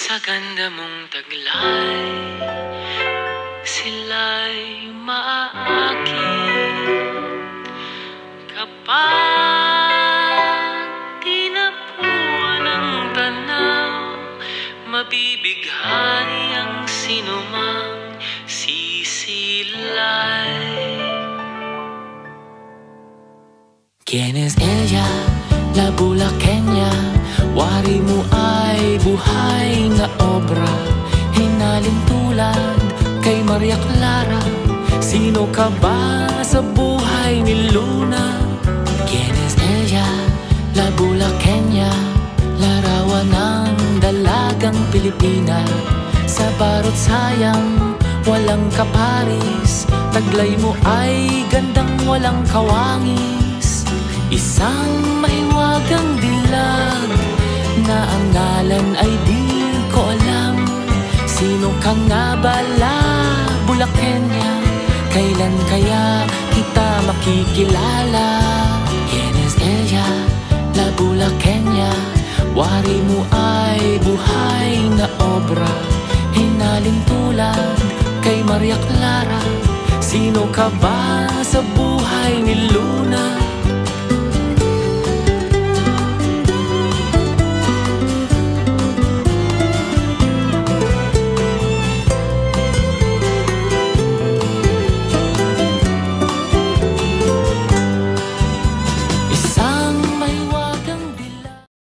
Sa ganda mong taglay, sila'y maaakit kapag tinapuan ng tanaw. Mabibighani ang sinumang sisilay. ¿Quién es ella? La bulaqueña. Wari mo ay buhay na obra, hinalin tulad kay Maria Clara. Sino ka ba sa buhay ni Luna? ¿Quién es ella? La bulaqueña. Larawan ng dalagang Pilipina. Sa barot sayang walang kaparis, taglay mo ay gandang walang kawangis. Isang mahiwagang dilag na ang ngalan ay di ko alam. Sino ka nga bala, Bulaqueña? Kailan kaya kita makikilala? ¿Quién es ella? La Bulaqueña. Wari mo ay buhay na obra, hinalin tulad kay Maria Clara. Sino ka ba sa buhay ni Luna?